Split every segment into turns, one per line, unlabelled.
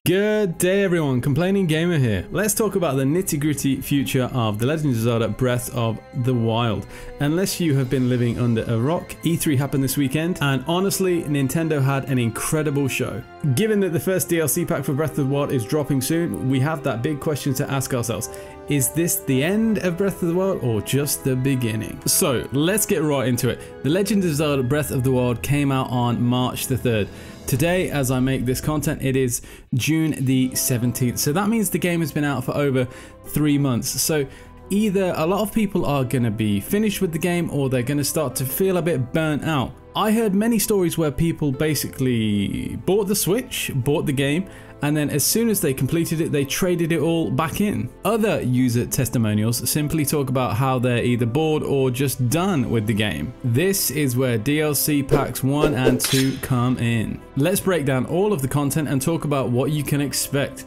Good day everyone, Complaining Gamer here. Let's talk about the nitty-gritty future of The Legend of Zelda Breath of the Wild. Unless you have been living under a rock, E3 happened this weekend, and honestly, Nintendo had an incredible show. Given that the first DLC pack for Breath of the Wild is dropping soon, we have that big question to ask ourselves. Is this the end of Breath of the Wild or just the beginning? So let's get right into it. The Legend of Zelda Breath of the Wild came out on March the 3rd. Today, as I make this content, it is June the 17th. So that means the game has been out for over 3 months. So either a lot of people are going to be finished with the game or they're going to start to feel a bit burnt out. I heard many stories where people basically bought the Switch, bought the game, and then as soon as they completed it, they traded it all back in. Other user testimonials simply talk about how they're either bored or just done with the game. This is where DLC packs 1 and 2 come in. Let's break down all of the content and talk about what you can expect.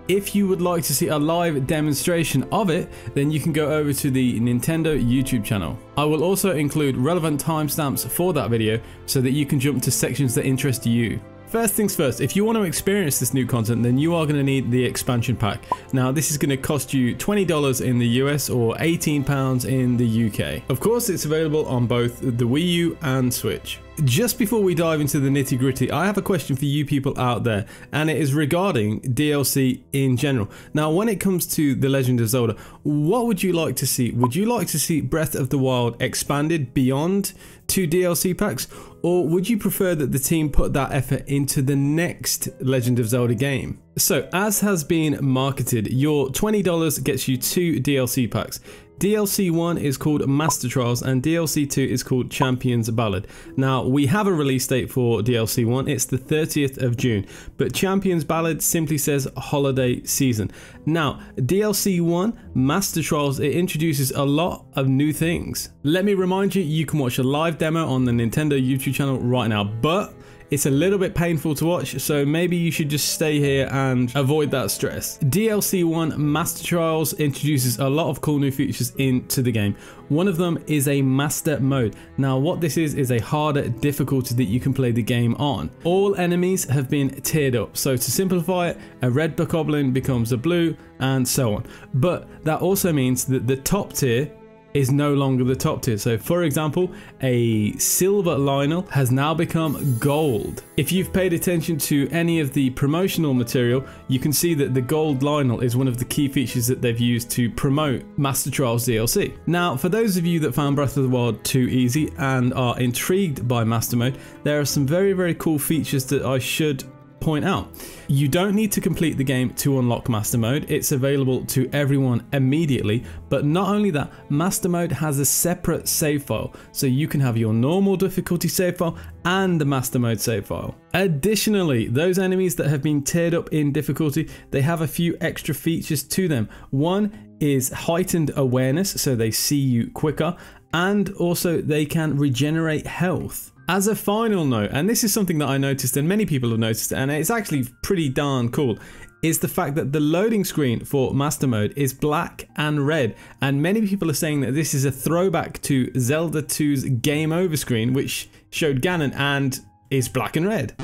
If you would like to see a live demonstration of it, then you can go over to the Nintendo YouTube channel. I will also include relevant timestamps for that video so that you can jump to sections that interest you. First things first, if you want to experience this new content, then you are going to need the expansion pack. Now, this is going to cost you $20 in the US or £18 in the UK. Of course, it's available on both the Wii U and Switch. Just before we dive into the nitty gritty, I have a question for you people out there, and it is regarding DLC in general. Now, when it comes to The Legend of Zelda, what would you like to see? Would you like to see Breath of the Wild expanded beyond 2 DLC packs? Or would you prefer that the team put that effort into the next Legend of Zelda game? So, as has been marketed, your $20 gets you 2 DLC packs. DLC 1 is called Master Trials and DLC 2 is called Champions Ballad. Now, we have a release date for DLC 1, it's the 30th of June, but Champions Ballad simply says holiday season. Now, DLC 1, Master Trials, it introduces a lot of new things. Let me remind you, you can watch a live demo on the Nintendo YouTube channel right now, but it's a little bit painful to watch, so maybe you should just stay here and avoid that stress. DLC 1 Master Trials introduces a lot of cool new features into the game. One of them is a Master Mode. Now, what this is a harder difficulty that you can play the game on. All enemies have been tiered up, so to simplify it, a red bokoblin becomes a blue, and so on. But that also means that the top tier is no longer the top tier. So for example, a silver Lionel has now become gold. If you've paid attention to any of the promotional material, you can see that the gold Lionel is one of the key features that they've used to promote Master Trials DLC. Now, for those of you that found Breath of the Wild too easy and are intrigued by Master Mode, there are some very cool features that I should point out. You don't need to complete the game to unlock Master Mode. It's available to everyone immediately, but not only that, Master Mode has a separate save file, so you can have your normal difficulty save file and the Master Mode save file. Additionally, those enemies that have been tiered up in difficulty, they have a few extra features to them. One is heightened awareness, so they see you quicker, and also they can regenerate health. As a final note, and this is something that I noticed and many people have noticed, and it's actually pretty darn cool, is the fact that the loading screen for Master Mode is black and red, and many people are saying that this is a throwback to Zelda 2's Game Over screen, which showed Ganon and is black and red.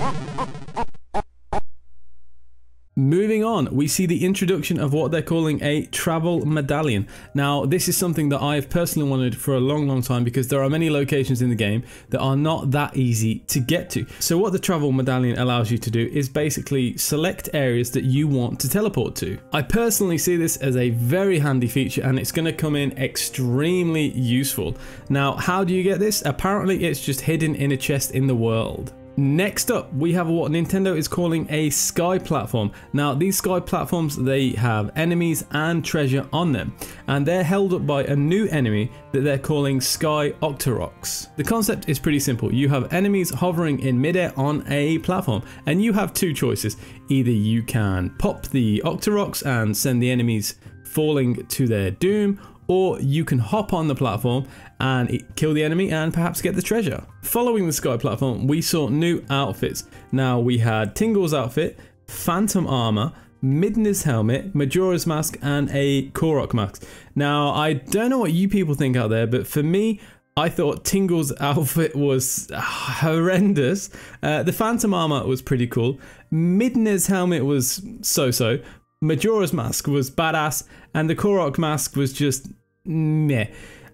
Moving on, we see the introduction of what they're calling a travel medallion. Now, this is something that I've personally wanted for a long time because there are many locations in the game that are not that easy to get to. So what the travel medallion allows you to do is basically select areas that you want to teleport to. I personally see this as a very handy feature and it's going to come in extremely useful. Now, how do you get this? Apparently, it's just hidden in a chest in the world. Next up, we have what Nintendo is calling a sky platform. Now, these sky platforms, they have enemies and treasure on them, and they're held up by a new enemy that they're calling Sky Octoroks. The concept is pretty simple. You have enemies hovering in midair on a platform, and you have two choices. Either you can pop the Octoroks and send the enemies falling to their doom, or you can hop on the platform and kill the enemy and perhaps get the treasure. Following the sky platform, we saw new outfits. Now, we had Tingle's outfit, Phantom armor, Midna's helmet, Majora's mask, and a Korok mask. Now, I don't know what you people think out there, but for me, I thought Tingle's outfit was horrendous. The Phantom armor was pretty cool. Midna's helmet was so-so. Majora's mask was badass, and the Korok mask was just meh.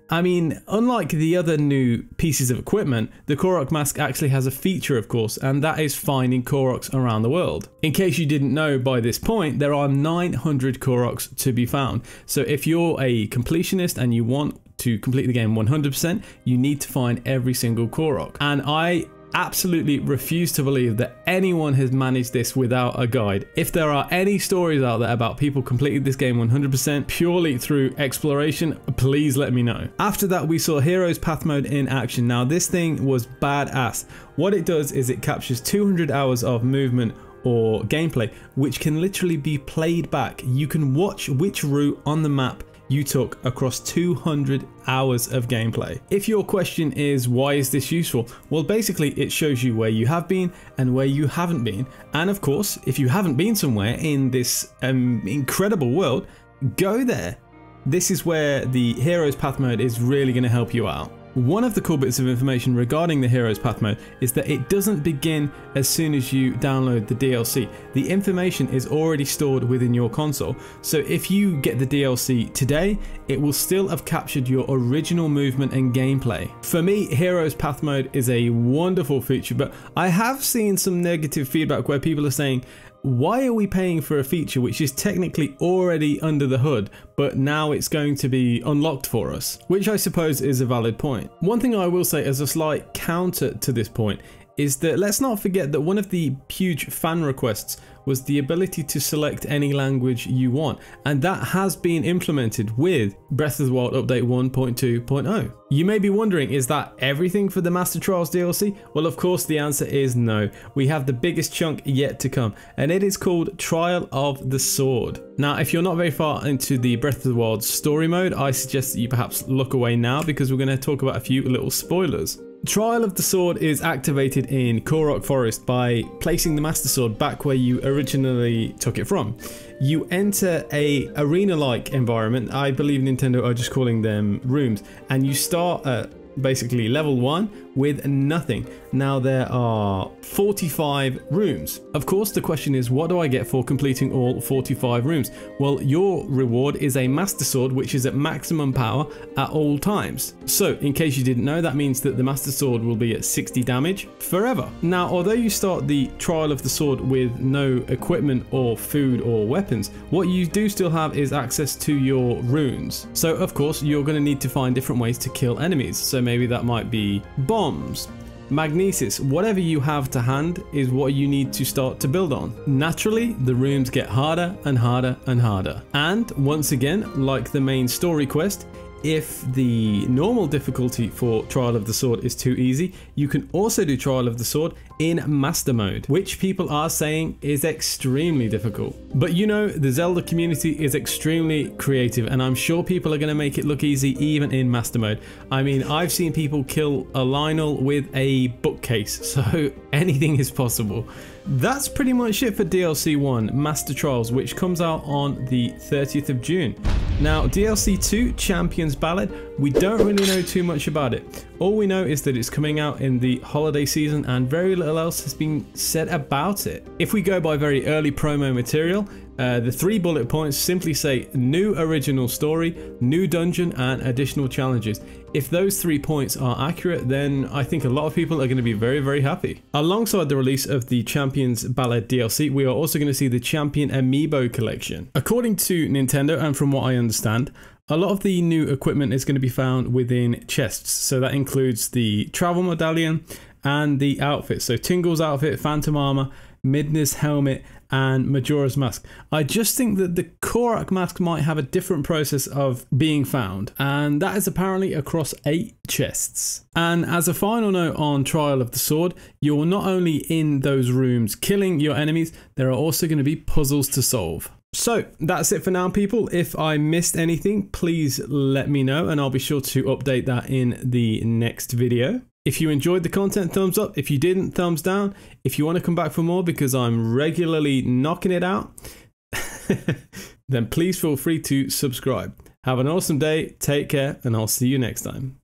I mean, unlike the other new pieces of equipment, the Korok mask actually has a feature, of course, and that is finding Koroks around the world. In case you didn't know by this point, there are 900 Koroks to be found. So if you're a completionist and you want to complete the game 100%, you need to find every single Korok. And I absolutely refuse to believe that anyone has managed this without a guide. If there are any stories out there about people completing this game 100% purely through exploration, please let me know. After that, we saw Heroes Path Mode in action. Now this thing was badass. What it does is it captures 200 hours of movement or gameplay, which can literally be played back. You can watch which route on the map you took across 200 hours of gameplay. If your question is, why is this useful? Well, basically it shows you where you have been and where you haven't been. And of course, if you haven't been somewhere in this incredible world, go there. This is where the Heroes Path Mode is really going to help you out. One of the cool bits of information regarding the Heroes Path Mode is that it doesn't begin as soon as you download the DLC. The information is already stored within your console, so if you get the DLC today, it will still have captured your original movement and gameplay. For me, Heroes Path Mode is a wonderful feature, but I have seen some negative feedback where people are saying, why are we paying for a feature which is technically already under the hood, but now it's going to be unlocked for us? Which I suppose is a valid point. One thing I will say as a slight counter to this point is that let's not forget that one of the huge fan requests was the ability to select any language you want, and that has been implemented with Breath of the Wild Update 1.2.0. You may be wondering, is that everything for the Master Trials DLC? Well, of course the answer is no. We have the biggest chunk yet to come, and it is called Trial of the Sword. Now, if you're not very far into the Breath of the Wild story mode, I suggest that you perhaps look away now because we're going to talk about a few little spoilers. Trial of the Sword is activated in Korok Forest by placing the Master Sword back where you originally took it from. You enter a arena-like environment. I believe Nintendo are just calling them rooms, and you start at basically level 1 with nothing. Now there are 45 rooms. Of course, the question is, what do I get for completing all 45 rooms? Well, your reward is a Master Sword, which is at maximum power at all times. So in case you didn't know, that means that the Master Sword will be at 60 damage forever. Now, although you start the Trial of the Sword with no equipment or food or weapons, what you do still have is access to your runes. So of course, you're going to need to find different ways to kill enemies. So maybe that might be bombs, magnesis, whatever you have to hand is what you need to start to build on. Naturally, the rooms get harder and harder and harder. And once again, like the main story quest, if the normal difficulty for Trial of the Sword is too easy, you can also do Trial of the Sword in Master Mode, which people are saying is extremely difficult. But you know, the Zelda community is extremely creative, and I'm sure people are going to make it look easy even in Master Mode. I mean, I've seen people kill a Lionel with a bookcase, so anything is possible. That's pretty much it for DLC 1, Master Trials, which comes out on the 30th of June. Now, DLC 2, Champions Ballad, we don't really know too much about it. All we know is that it's coming out in the holiday season and very little else has been said about it. If we go by very early promo material, the 3 bullet points simply say new original story, new dungeon, and additional challenges. If those 3 points are accurate, then I think a lot of people are going to be very, very happy. Alongside the release of the Champions Ballad DLC, we are also going to see the Champion Amiibo collection. According to Nintendo, and from what I understand, a lot of the new equipment is going to be found within chests. So that includes the travel medallion and the outfits. So Tingle's outfit, Phantom armor, Midna's helmet, and Majora's mask. I just think that the Korok mask might have a different process of being found, and that is apparently across 8 chests. And as a final note on Trial of the Sword, you're not only in those rooms killing your enemies, there are also going to be puzzles to solve. So that's it for now, people. If I missed anything, please let me know and I'll be sure to update that in the next video. If you enjoyed the content, thumbs up. If you didn't, thumbs down. If you want to come back for more because I'm regularly knocking it out, then please feel free to subscribe. Have an awesome day, take care, and I'll see you next time.